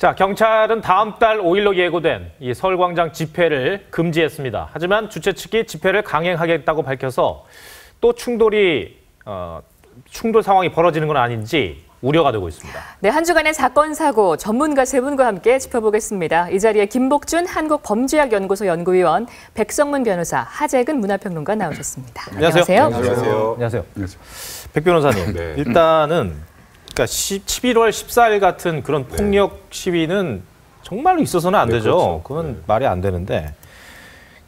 자, 경찰은 다음 달 5일로 예고된 이 서울광장 집회를 금지했습니다. 하지만 주최 측이 집회를 강행하겠다고 밝혀서 또 충돌 상황이 벌어지는 건 아닌지 우려가 되고 있습니다. 네, 한 주간의 사건, 사고 전문가 세 분과 함께 짚어보겠습니다. 이 자리에 김복준 한국범죄학연구소 연구위원, 백성문 변호사, 하재근 문화평론가 나오셨습니다. 안녕하세요. 안녕하세요. 안녕하세요. 백 변호사님, 네. 일단은 그러니까 11월 14일 같은 그런 폭력 시위는 정말로 있어서는 안 되죠. 그렇죠. 그건 말이 안 되는데.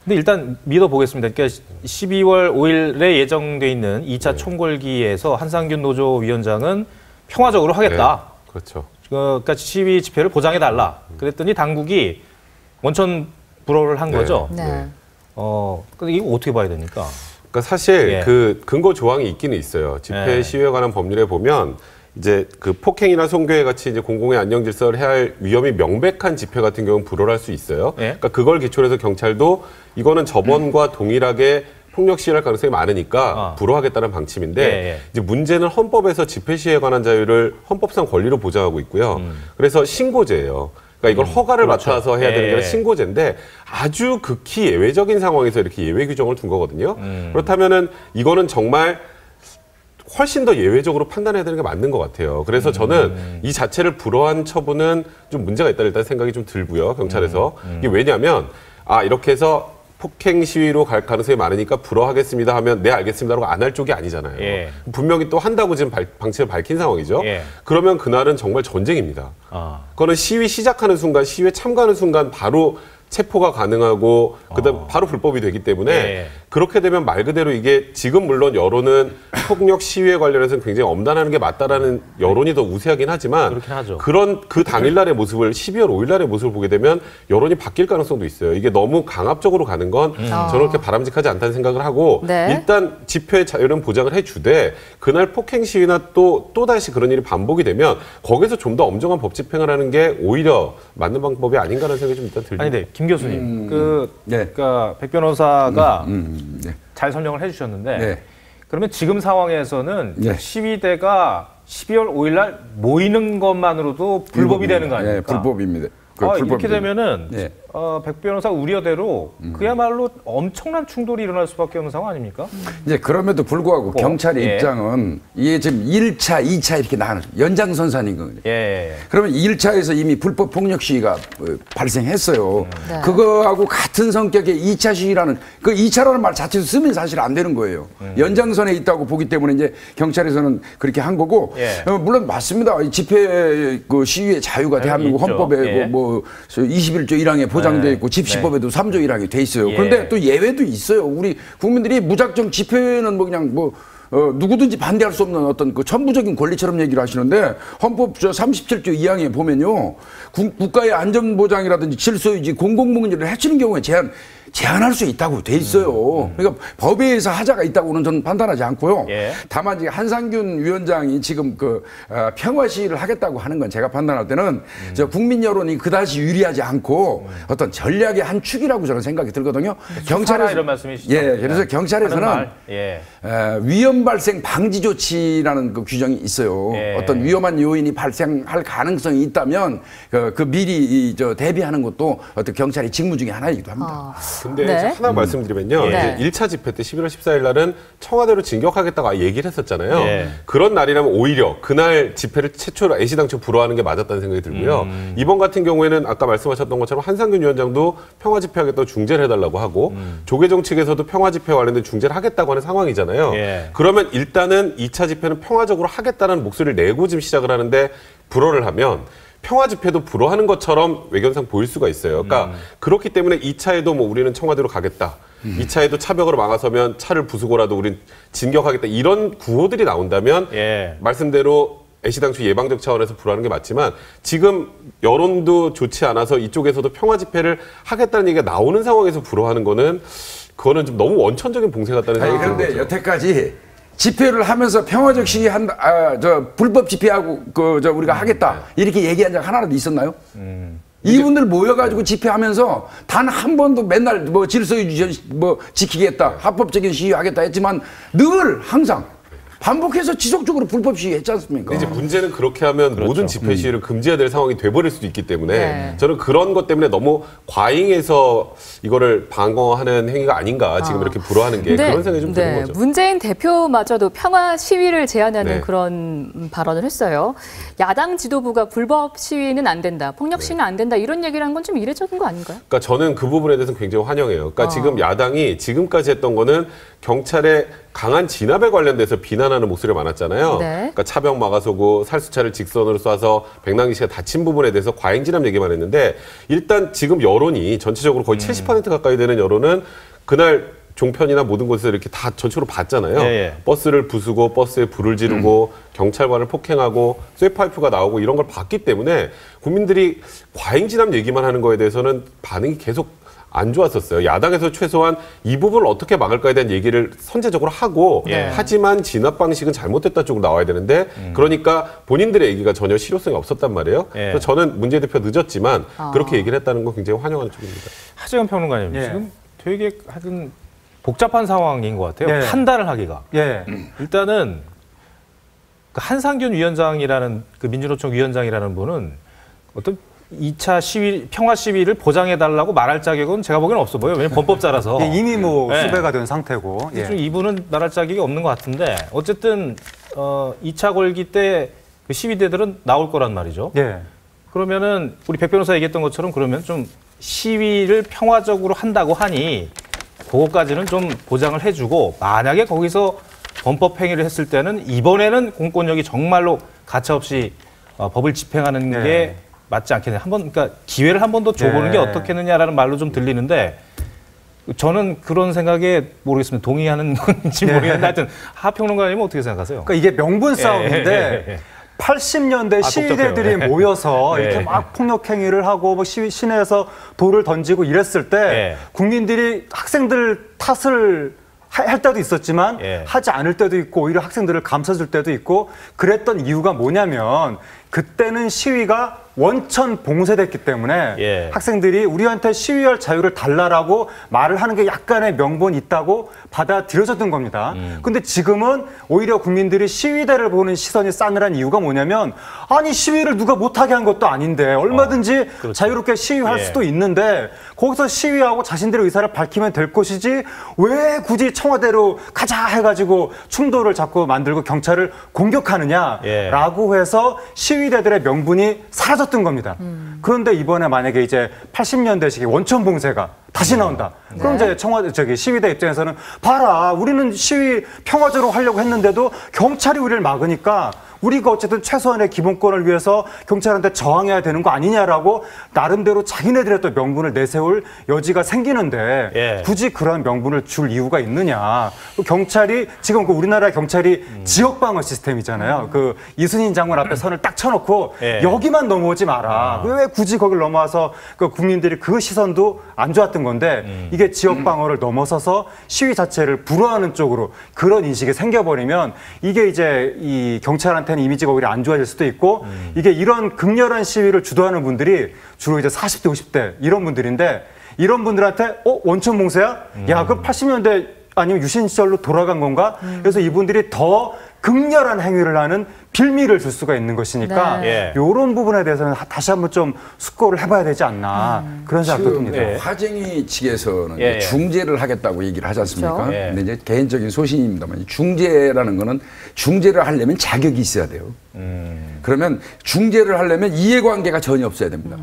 근데 일단 믿어보겠습니다. 그러니까 12월 5일에 예정돼 있는 2차 총궐기에서 한상균 노조위원장은 평화적으로 하겠다. 네, 그렇죠. 그러니까 시위 집회를 보장해달라. 그랬더니 당국이 원천 불허를 한 거죠. 네. 근데 이거 어떻게 봐야 됩니까? 그러니까 사실 예. 그 근거 조항이 있기는 있어요. 집회 시위에 관한 법률에 보면 이제 그 폭행이나 성교회 같이 이제 공공의 안녕 질서를 해야 할 위험이 명백한 집회 같은 경우는 불허를 할 수 있어요. 예. 그러니까 그걸 기초로 해서 경찰도 이거는 저번과 동일하게 폭력 시위할 가능성이 많으니까 불허하겠다는 방침인데 이제 문제는 헌법에서 집회 시위에 관한 자유를 헌법상 권리로 보장하고 있고요. 그래서 신고제예요. 그러니까 이걸 허가를 그렇죠. 맡아서 해야 되는 게 아니라 신고제인데 아주 극히 예외적인 상황에서 이렇게 예외 규정을 둔 거거든요. 그렇다면은 이거는 정말 훨씬 더 예외적으로 판단해야 되는 게 맞는 것 같아요. 그래서 저는 이 자체를 불허한 처분은 좀 문제가 있다 일단 생각이 좀 들고요. 경찰에서. 이게 왜냐하면 이렇게 해서 폭행 시위로 갈 가능성이 많으니까 불허하겠습니다 하면 네 알겠습니다라고 안 할 쪽이 아니잖아요. 예. 분명히 또 한다고 지금 방침을 밝힌 상황이죠. 예. 그러면 그날은 정말 전쟁입니다. 그거는 시위 시작하는 순간, 시위에 참가하는 순간 바로 체포가 가능하고 그다음 바로 불법이 되기 때문에 그렇게 되면 말 그대로 이게 지금 물론 여론은 폭력 시위에 관련해서는 굉장히 엄단하는 게 맞다라는 여론이 더 우세하긴 하지만 그렇긴 하죠. 그런 그 당일날의 모습을 12월 5일날의 모습을 보게 되면 여론이 바뀔 가능성도 있어요. 이게 너무 강압적으로 가는 건 저는 그렇게 바람직하지 않다는 생각을 하고 일단 집회 자유는 보장을 해주되 그날 폭행 시위나 또다시 그런 일이 반복이 되면 거기서 좀 더 엄정한 법 집행을 하는 게 오히려 맞는 방법이 아닌가라는 생각이 좀 일단 들죠. 아니, 네, 김 교수님, 그러니까 백 변호사가 잘 설명을 해주셨는데 그러면 지금 상황에서는 시위대가 12월 5일 날 모이는 것만으로도 불법이 되는 거 아닙니까? 네, 불법입니다. 이렇게 되면은 백 변호사 우려대로 그야말로 엄청난 충돌이 일어날 수밖에 없는 상황 아닙니까? 이제 그럼에도 불구하고 경찰의 입장은 이게 지금 1차, 2차 이렇게 나가는 연장선상인 거예요. 그러면 1차에서 이미 불법 폭력 시위가 발생했어요. 그거하고 같은 성격의 2차 시위라는 그 2차라는 말 자체도 쓰면 사실 안 되는 거예요. 연장선에 있다고 보기 때문에 이제 경찰에서는 그렇게 한 거고 물론 맞습니다. 집회 그 시위의 자유가 대한민국 헌법에 뭐 21조 1항에 보장돼 있고 집시법에도 3조 1항이 돼 있어요. 그런데 또 예외도 있어요. 우리 국민들이 무작정 집회는 뭐 그냥 누구든지 반대할 수 없는 어떤 그 천부적인 권리처럼 얘기를 하시는데 헌법 37조 2항에 보면요. 국가의 안전보장이라든지 질서유지, 공공복리를 해치는 경우에 제한할 수 있다고 돼 있어요. 그러니까 법에 의해서 하자가 있다고는 저는 판단하지 않고요. 다만 이제 한상균 위원장이 지금 평화 시위를 하겠다고 하는 건 제가 판단할 때는 국민 여론이 그다지 유리하지 않고 어떤 전략의 한 축이라고 저는 생각이 들거든요. 경찰에서 이런 말씀이시죠? 그래서 경찰에서는 위험 발생 방지 조치라는 그 규정이 있어요. 어떤 위험한 요인이 발생할 가능성이 있다면 그 미리 대비하는 것도 어떤 경찰의 직무 중에 하나이기도 합니다. 근데 하나 말씀드리면요. 이제 1차 집회 때 11월 14일 날은 청와대로 진격하겠다고 얘기를 했었잖아요. 그런 날이라면 오히려 그날 집회를 최초로 애시당초 불허하는 게 맞았다는 생각이 들고요. 이번 같은 경우에는 아까 말씀하셨던 것처럼 한상균 위원장도 평화 집회하겠다고 중재를 해달라고 하고 조계종 측에서도 평화 집회 관련된 중재를 하겠다고 하는 상황이잖아요. 그러면 일단은 2차 집회는 평화적으로 하겠다는 목소리를 내고 지금 시작을 하는데 불허를 하면 평화 집회도 불허하는 것처럼 외견상 보일 수가 있어요. 그러니까 그렇기 때문에 2차에도 뭐 우리는 청와대로 가겠다. 2차에도 차벽으로 막아서면 차를 부수고라도 우린 진격하겠다. 이런 구호들이 나온다면 말씀대로 애시당초 예방적 차원에서 불허하는 게 맞지만 지금 여론도 좋지 않아서 이쪽에서도 평화 집회를 하겠다는 얘기가 나오는 상황에서 불허하는 거는 그거는 좀 너무 원천적인 봉쇄 같다는 생각이 드는 거죠. 그런데 여태까지 집회를 하면서 평화적 시위한다, 불법 집회하고 우리가 하겠다 이렇게 얘기한 적 하나라도 있었나요? 이분들 모여가지고 집회하면서 단 한 번도 맨날 뭐 질서유지 뭐 지키겠다, 합법적인 시위하겠다 했지만 늘 항상 반복해서 지속적으로 불법 시위했지 않습니까? 이제 문제는 그렇게 하면 그렇죠. 모든 집회 시위를 금지해야 될 상황이 돼버릴 수도 있기 때문에 네. 저는 그런 것 때문에 너무 과잉해서 이거를 방어하는 행위가 아닌가 지금 이렇게 불허하는 게 그런 생각이 좀 드는 거죠. 문재인 대표마저도 평화 시위를 제안하는 네. 그런 발언을 했어요. 야당 지도부가 불법 시위는 안 된다, 폭력 시위는 안 된다 이런 얘기를 한 건 좀 이례적인 거 아닌가요? 그러니까 저는 그 부분에 대해서는 굉장히 환영해요. 그러니까 지금 야당이 지금까지 했던 거는 경찰의 강한 진압에 관련돼서 비난하는 목소리가 많았잖아요. 네. 그러니까 차벽 막아서고 살수차를 직선으로 쏴서 백남기 씨가 다친 부분에 대해서 과잉 진압 얘기만 했는데 일단 지금 여론이 전체적으로 거의 70% 가까이 되는 여론은 그날 종편이나 모든 곳에서 이렇게 다 전체로 봤잖아요. 예. 버스를 부수고 버스에 불을 지르고 경찰관을 폭행하고 쇠파이프가 나오고 이런 걸 봤기 때문에 국민들이 과잉 진압 얘기만 하는 거에 대해서는 반응이 계속 안 좋았었어요. 야당에서 최소한 이 부분을 어떻게 막을까에 대한 얘기를 선제적으로 하고 하지만 진압 방식은 잘못됐다 쪽으로 나와야 되는데 그러니까 본인들의 얘기가 전혀 실효성이 없었단 말이에요. 그래서 저는 문재인 대표 늦었지만 그렇게 얘기를 했다는 건 굉장히 환영하는 쪽입니다. 하재근 평론가님 지금 되게 하여튼 복잡한 상황인 것 같아요. 판단을 하기가. 일단은 그 한상균 위원장이라는 그 민주노총 위원장이라는 분은 어떤 2차 시위, 평화 시위를 보장해달라고 말할 자격은 제가 보기에는 없어 보여요. 왜냐면 범법자라서. 이미 뭐 수배가 된 상태고. 좀 이분은 말할 자격이 없는 것 같은데 어쨌든 2차 걸기 때 그 시위대들은 나올 거란 말이죠. 그러면은 우리 백 변호사 얘기했던 것처럼 그러면 좀 시위를 평화적으로 한다고 하니 그거까지는 좀 보장을 해주고 만약에 거기서 범법 행위를 했을 때는 이번에는 공권력이 정말로 가차없이 법을 집행하는 게 맞지 않겠냐. 그러니까 기회를 한 번 더 줘보는 게 어떻겠느냐라는 말로 좀 들리는데 저는 그런 생각에 모르겠습니다. 동의하는 건지 모르겠는데 하여튼 하평론가님은 어떻게 생각하세요? 그러니까 이게 명분 싸움인데 80년대 시위대들이 모여서 이렇게 막 폭력 행위를 하고 뭐 시내에서 돌을 던지고 이랬을 때 국민들이 학생들 탓을 할 때도 있었지만 하지 않을 때도 있고 오히려 학생들을 감싸줄 때도 있고 그랬던 이유가 뭐냐면 그때는 시위가 원천 봉쇄됐기 때문에 학생들이 우리한테 시위할 자유를 달라라고 말을 하는 게 약간의 명분이 있다고 받아들여졌던 겁니다. 근데 지금은 오히려 국민들이 시위대를 보는 시선이 싸늘한 이유가 뭐냐면 아니 시위를 누가 못하게 한 것도 아닌데 얼마든지 자유롭게 시위할 수도 있는데 거기서 시위하고 자신들의 의사를 밝히면 될 것이지 왜 굳이 청와대로 가자 해가지고 충돌을 자꾸 만들고 경찰을 공격하느냐라고 해서 시위대들의 명분이 사라졌던 겁니다. 그런데 이번에 만약에 이제 80년대식의 원천 봉쇄가 다시 나온다. 그럼 이제 시위대 입장에서는 봐라, 우리는 시위 평화적으로 하려고 했는데도 경찰이 우리를 막으니까 우리가 어쨌든 최소한의 기본권을 위해서 경찰한테 저항해야 되는 거 아니냐라고 나름대로 자기네들의 또 명분을 내세울 여지가 생기는데 굳이 그런 명분을 줄 이유가 있느냐. 경찰이 지금 그 우리나라 경찰이 지역방어 시스템이잖아요. 그 이순신 장관 앞에 선을 딱 쳐놓고 여기만 넘어오지 마라. 왜 굳이 거길 넘어와서 그 국민들이 그 시선도 안 좋았던 건데 이게 지역방어를 넘어서서 시위 자체를 불허하는 쪽으로 그런 인식이 생겨버리면 이게 이제 이 경찰한테 이미지가 오히려 안 좋아질 수도 있고 이게 이런 극렬한 시위를 주도하는 분들이 주로 이제 40대, 50대 이런 분들인데 이런 분들한테 원천 봉쇄야? 야, 그 80년대 아니면 유신 시절로 돌아간 건가? 그래서 이분들이 더 극렬한 행위를 하는 빌미를 줄 수가 있는 것이니까 이런 부분에 대해서는 다시 한번 좀 숙고를 해봐야 되지 않나 그런 생각도 듭니다. 화쟁이 측에서는 중재를 하겠다고 얘기를 하지 않습니까? 근데 이제 개인적인 소신입니다만 중재라는 거는 중재를 하려면 자격이 있어야 돼요. 그러면 중재를 하려면 이해관계가 전혀 없어야 됩니다.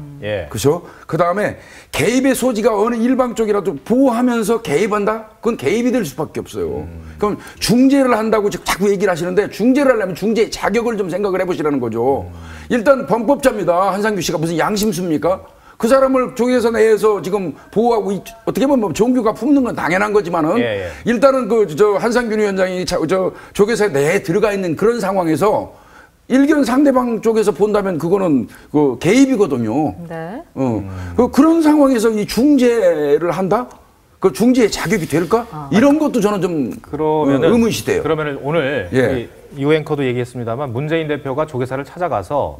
그렇죠? 그 다음에 개입의 소지가 어느 일방 쪽이라도 보호하면서 개입한다? 그건 개입이 될 수밖에 없어요. 그럼 중재를 한다고 자꾸 얘기를 하시는데 중재를 하려면 중재의 자격을 좀 생각을 해보시라는 거죠. 일단 범법자입니다. 한상규 씨가 무슨 양심수입니까? 그 사람을 조계사 내에서 지금 보호하고 어떻게 보면 종교가 품는 건 당연한 거지만은 일단은 한상균 위원장이 조계사 내에 들어가 있는 그런 상황에서 일견 상대방 쪽에서 본다면 그거는 그 개입이거든요. 그런 상황에서 이 중재를 한다? 그 중재의 자격이 될까? 이런 것도 저는 좀 의문시돼요. 그러면 오늘 유 앵커도 얘기했습니다만 문재인 대표가 조계사를 찾아가서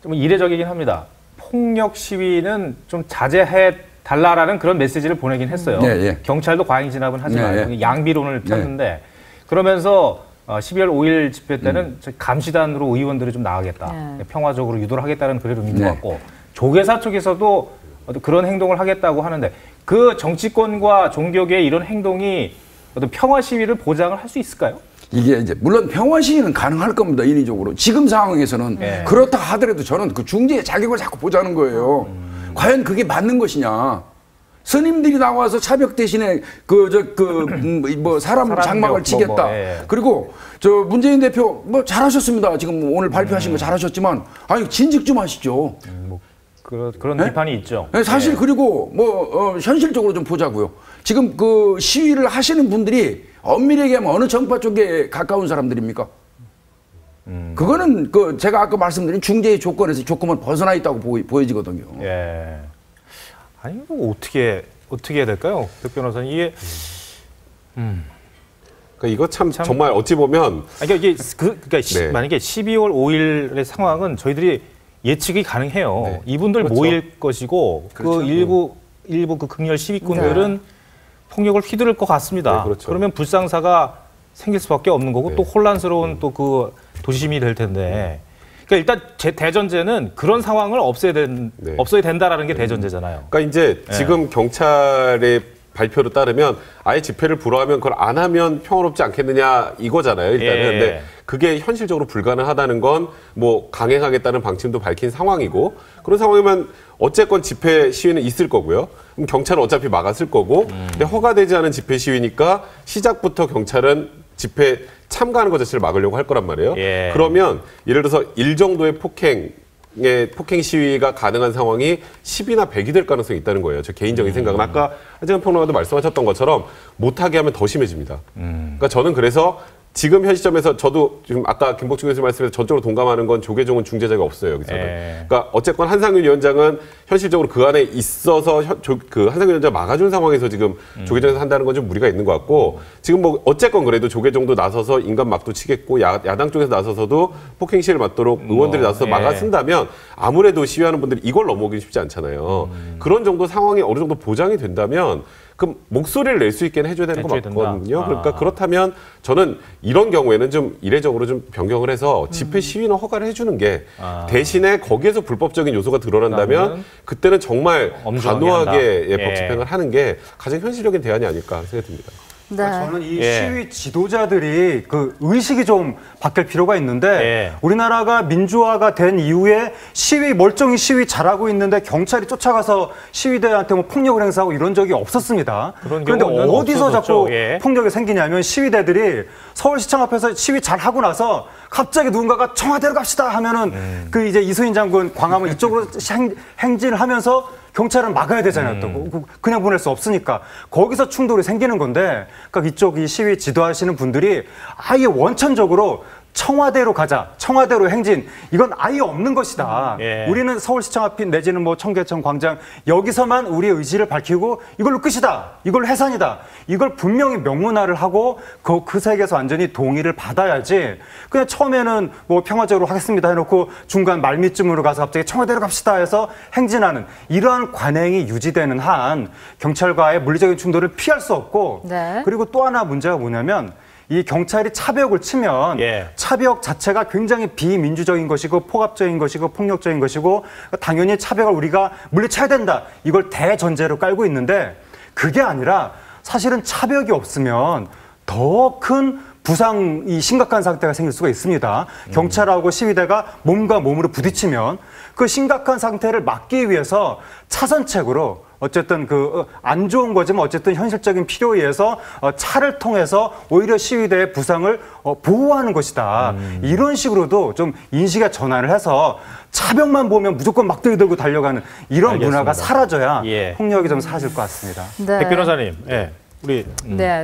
좀 이례적이긴 합니다. 폭력 시위는 좀 자제해 달라라는 그런 메시지를 보내긴 했어요. 경찰도 과잉 진압은 하지만 양비론을 폈는데 그러면서 12월 5일 집회 때는 감시단으로 의원들이 좀 나가겠다. 평화적으로 유도를 하겠다는 그런 의미인 것 같고 조계사 쪽에서도 그런 행동을 하겠다고 하는데 그 정치권과 종교계의 이런 행동이 어떤 평화 시위를 보장을 할 수 있을까요? 이게 이제 물론 평화 시위는 가능할 겁니다. 인위적으로. 지금 상황에서는 그렇다 하더라도 저는 그 중재의 자격을 자꾸 보자는 거예요. 과연 그게 맞는 것이냐? 스님들이 나와서 차벽 대신에 사람 장막을 치겠다. 그리고 저 문재인 대표 뭐 잘하셨습니다. 지금 오늘 발표하신 거 잘하셨지만 아니 진즉 좀 하시죠. 그런 비판이 있죠. 사실 그리고 현실적으로 좀 보자고요. 지금 그 시위를 하시는 분들이 엄밀히 얘기하면 어느 정파 쪽에 가까운 사람들입니까? 그거는 제가 아까 말씀드린 중재의 조건에서 조건은 벗어나 있다고 보여지거든요. 예. 아니 뭐 어떻게 해야 될까요, 백 변호사님? 이게 그러니까 이거 참 정말 어찌 보면 만약에 12월 5일의 상황은 저희들이 예측이 가능해요. 이분들 그렇죠. 모일 것이고 그렇죠. 그 일부 그 극렬 시위꾼들은 폭력을 휘두를 것 같습니다. 그렇죠. 그러면 불상사가 생길 수밖에 없는 거고 또 혼란스러운 또 그 도시심이 될 텐데. 그러니까 일단 대전제는 그런 상황을 없어야 된다라는 게 대전제잖아요. 그러니까 이제 지금 경찰의 발표로 따르면 아예 집회를 불허하면 그걸 안 하면 평화롭지 않겠느냐 이거잖아요. 일단은. 근데 그게 현실적으로 불가능하다는 건 뭐 강행하겠다는 방침도 밝힌 상황이고 그런 상황이면 어쨌건 집회 시위는 있을 거고요. 그럼 경찰은 어차피 막았을 거고 근데 허가되지 않은 집회 시위니까 시작부터 경찰은 집회 참가하는 것 자체를 막으려고 할 거란 말이에요. 그러면 예를 들어서 일 정도의 폭행 시위가 가능한 상황이 10이나 100이 될 가능성이 있다는 거예요. 저 개인적인 생각은 아까 하재근 평론가도 말씀하셨던 것처럼 못하게 하면 더 심해집니다. 그러니까 저는 그래서 지금 현 시점에서 저도 지금 아까 김복중 교수님 말씀에서 전적으로 동감하는 건 조계종은 중재자가 없어요. 여기서는. 그러니까 어쨌건 한상윤 위원장은 현실적으로 그 안에 있어서 그 한상윤 위원장 막아준 상황에서 지금 조계종에서 한다는 건 좀 무리가 있는 것 같고 지금 뭐 어쨌건 그래도 조계종도 나서서 인간 막도 치겠고 야당 쪽에서 나서서도 폭행 시위를 막도록 의원들이 나서서 막아쓴다면 아무래도 시위하는 분들이 이걸 넘어오기 쉽지 않잖아요. 그런 정도 상황이 어느 정도 보장이 된다면 그럼 목소리를 낼 수 있게 해줘야 되는 거 맞거든요. 그러니까 그렇다면 저는 이런 경우에는 좀 이례적으로 좀 변경을 해서 집회 시위는 허가를 해주는 게 대신에 거기에서 불법적인 요소가 드러난다면 그때는 정말 단호하게 법 집행을 하는 게 가장 현실적인 대안이 아닐까 생각이 듭니다. 저는 이 시위 지도자들이 그 의식이 좀 바뀔 필요가 있는데 우리나라가 민주화가 된 이후에 멀쩡히 시위 잘하고 있는데 경찰이 쫓아가서 시위대한테 뭐 폭력을 행사하고 이런 적이 없었습니다. 그런데 어디서 자꾸 폭력이 생기냐면 시위대들이 서울시청 앞에서 시위 잘하고 나서 갑자기 누군가가 청와대로 갑시다 하면은 그 이제 이소인 장군 광화문 이쪽으로 행진을 하면서 경찰은 막아야 되잖아요. 또 그냥 보낼 수 없으니까 거기서 충돌이 생기는 건데, 그러니까 이쪽 이 시위 지도하시는 분들이 아예 원천적으로 청와대로 가자, 청와대로 행진, 이건 아예 없는 것이다. 우리는 서울시청 앞 내지는 뭐 청계천 광장 여기서만 우리의 의지를 밝히고 이걸로 끝이다, 이걸로 해산이다, 이걸 분명히 명문화를 하고 그 세계에서 완전히 동의를 받아야지 그냥 처음에는 뭐 평화적으로 하겠습니다 해놓고 중간 말미쯤으로 가서 갑자기 청와대로 갑시다 해서 행진하는 이러한 관행이 유지되는 한 경찰과의 물리적인 충돌을 피할 수 없고 그리고 또 하나 문제가 뭐냐면 이 경찰이 차벽을 치면 차벽 자체가 굉장히 비민주적인 것이고 포갑적인 것이고 폭력적인 것이고 당연히 차벽을 우리가 물리쳐야 된다, 이걸 대전제로 깔고 있는데 그게 아니라 사실은 차벽이 없으면 더 큰 부상이 심각한 상태가 생길 수가 있습니다. 경찰하고 시위대가 몸과 몸으로 부딪히면 그 심각한 상태를 막기 위해서 차선책으로 어쨌든 안 좋은 거지만 어쨌든 현실적인 필요에 의해서 차를 통해서 오히려 시위대의 부상을 보호하는 것이다. 이런 식으로도 좀 인식의 전환을 해서 차벽만 보면 무조건 막대기 들고 달려가는 이런 문화가 사라져야 폭력이 좀 사라질 것 같습니다. 백 변호사님.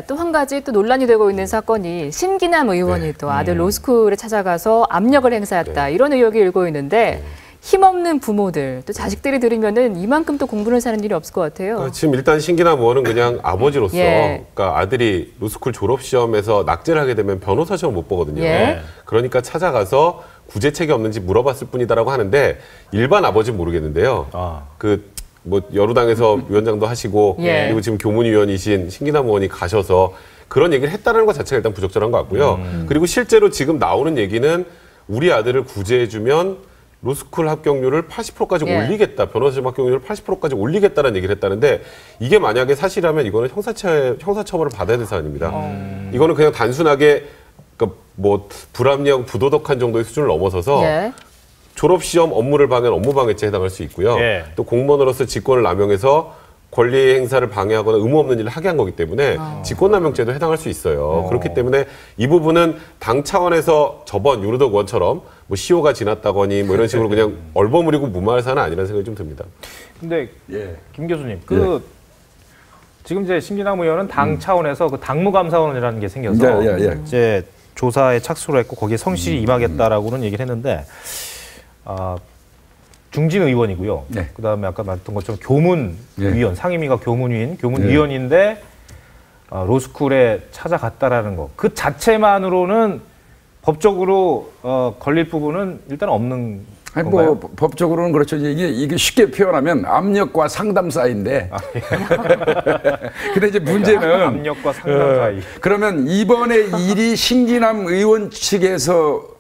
또 한 가지 또 논란이 되고 있는 사건이 신기남 의원이 또 아들 로스쿨에 찾아가서 압력을 행사했다, 이런 의혹이 일고 있는데 힘없는 부모들, 또 자식들이 들으면은 이만큼 또 공부를 사는 일이 없을 것 같아요. 그러니까 지금 일단 신기남 의원은 그냥 아버지로서 그러니까 아들이 로스쿨 졸업시험에서 낙제를 하게 되면 변호사 시험 못 보거든요. 그러니까 찾아가서 구제책이 없는지 물어봤을 뿐이다라고 하는데 일반 아버지는 모르겠는데요. 뭐 여루당에서 위원장도 하시고 예. 그리고 지금 교문위원이신 신기남 의원이 가셔서 그런 얘기를 했다는 것 자체가 일단 부적절한 것 같고요. 그리고 실제로 지금 나오는 얘기는 우리 아들을 구제해주면 로스쿨 합격률을 80%까지 예. 올리겠다. 변호사시험 합격률을 80%까지 올리겠다는 얘기를 했다는데 이게 만약에 사실이라면 이거는 형사처벌을 받아야 될 사안입니다. 이거는 그냥 단순하게 그러니까 뭐 불합리하고 부도덕한 정도의 수준을 넘어서서 예. 졸업시험 업무를 방해한 업무방해죄에 해당할 수 있고요. 예. 또 공무원으로서 직권을 남용해서 권리 행사를 방해하거나 의무 없는 일을 하게 한 거기 때문에 직권남용죄도 해당할 수 있어요. 그렇기 때문에 이 부분은 당 차원에서 저번 유르덕 의원처럼 뭐 시효가 지났다거니 뭐 이런 식으로 그냥 얼버무리고 무마할 사안은 아니라는 생각이 좀 듭니다. 근데 예. 김 교수님, 지금 이제 신기남 의원은 당 차원에서 그 당무감사원이라는 게 생겨서 이제 조사에 착수를 했고 거기에 성실히 임하겠다라고는 얘기를 했는데 중진 의원이고요. 네. 그다음에 아까 말했던 것처럼 교문위원, 네. 상임위가 교문위인, 교문위원인데 로스쿨에 찾아갔다라는 거. 그 자체만으로는 법적으로 걸릴 부분은 일단 없는 아니, 건가요? 뭐 법적으로는 그렇죠. 이게 쉽게 표현하면 압력과 상담 사이인데. 근데 이제 문제는 압력과 상담 사이. 그러면 이번에 일이 신기남 의원 측에서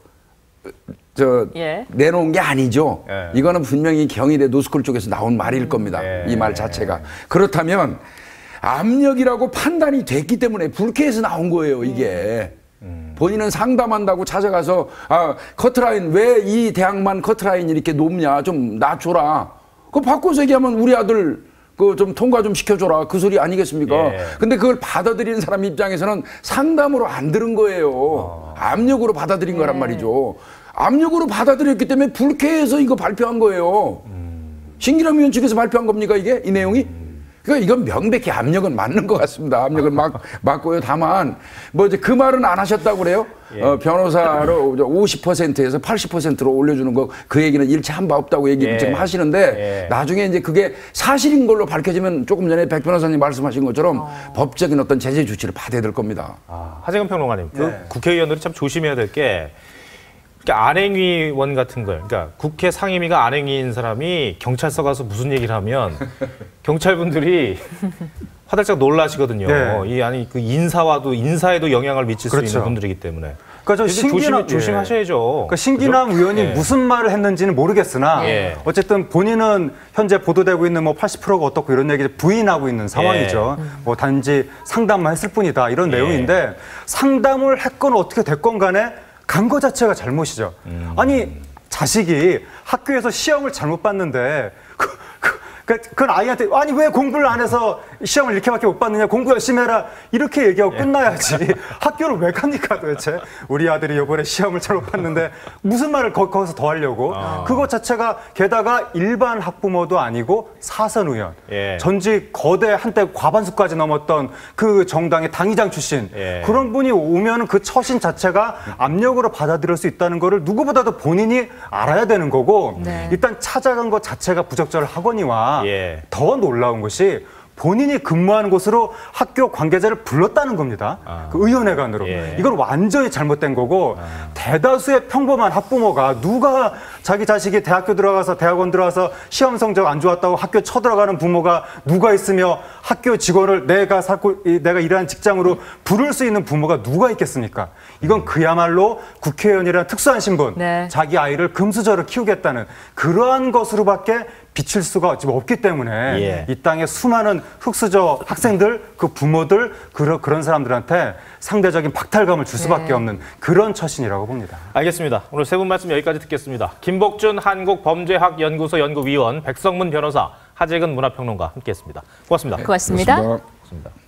예. 내놓은 게 아니죠. 예. 이거는 분명히 경희대 노스쿨 쪽에서 나온 말일 겁니다. 이 말 자체가. 그렇다면 압력이라고 판단이 됐기 때문에 불쾌해서 나온 거예요, 이게. 본인은 상담한다고 찾아가서 커트라인 왜 이 대학만 커트라인이 이렇게 높냐 좀 낮춰라. 그거 바꿔서 얘기하면 우리 아들 그 좀 통과 좀 시켜줘라 그 소리 아니겠습니까? 예. 근데 그걸 받아들이는 사람 입장에서는 상담으로 안 들은 거예요. 압력으로 받아들인 거란 말이죠. 압력으로 받아들였기 때문에 불쾌해서 이거 발표한 거예요. 신기남 의원 측에서 발표한 겁니까 이게 이 내용이? 그러니까 이건 명백히 압력은 맞는 것 같습니다. 압력은 맞고요. 다만 뭐 이제 그 말은 안 하셨다고 그래요. 예. 변호사로 50%에서 80%로 올려주는 거 그 얘기는 일체 한 바 없다고 얘기를 예. 지금 하시는데 나중에 이제 그게 사실인 걸로 밝혀지면 조금 전에 백 변호사님 말씀하신 것처럼 법적인 어떤 제재 조치를 받아야 될 겁니다. 하재근 평론가님, 그 국회의원들이 참 조심해야 될 게 안행위원 같은 걸, 그러니까 국회 상임위가 안행위인 사람이 경찰서 가서 무슨 얘기를 하면 경찰분들이 화들짝 놀라시거든요. 네. 그 인사에도 영향을 미칠 수 그렇죠. 있는 분들이기 때문에. 그러니까 조심하셔야죠. 그러니까 신기남 그죠? 의원이 예. 무슨 말을 했는지는 모르겠으나 예. 어쨌든 본인은 현재 보도되고 있는 뭐 80%가 어떻고 이런 얘기를 부인하고 있는 상황이죠. 뭐 단지 상담만 했을 뿐이다 이런 내용인데 상담을 했건 어떻게 됐건 간에 간 거 자체가 잘못이죠. 아니 자식이 학교에서 시험을 잘못 봤는데 그건 아이한테 아니 왜 공부를 안 해서 시험을 이렇게밖에 못 봤느냐 공부 열심히 해라 이렇게 얘기하고 끝나야지 학교를 왜 갑니까 도대체 우리 아들이 이번에 시험을 잘못 봤는데 무슨 말을 거기서 더 하려고 그것 자체가 게다가 일반 학부모도 아니고 사선 의원 전직 거대 한때 과반수까지 넘었던 그 정당의 당의장 출신 그런 분이 오면은 그 처신 자체가 압력으로 받아들일 수 있다는 거를 누구보다도 본인이 알아야 되는 거고 일단 찾아간 것 자체가 부적절하거니와 더 놀라운 것이 본인이 근무하는 곳으로 학교 관계자를 불렀다는 겁니다. 그 의원회관으로. 이건 완전히 잘못된 거고 대다수의 평범한 학부모가 누가 자기 자식이 대학원 들어가서 시험 성적 안 좋았다고 학교 쳐들어가는 부모가 누가 있으며 학교 직원을 내가 일하는 직장으로 부를 수 있는 부모가 누가 있겠습니까? 이건 그야말로 국회의원이라는 특수한 신분, 자기 아이를 금수저로 키우겠다는 그러한 것으로밖에 비칠 수가 지금 없기 때문에 이 땅에 수많은 흑수저 학생들, 그 부모들, 그런 사람들한테 상대적인 박탈감을 줄 수밖에 없는 그런 처신이라고 봅니다. 알겠습니다. 오늘 세 분 말씀 여기까지 듣겠습니다. 김복준 한국범죄학연구소 연구위원, 백성문 변호사, 하재근 문화평론가 함께했습니다. 고맙습니다. 고맙습니다. 고맙습니다.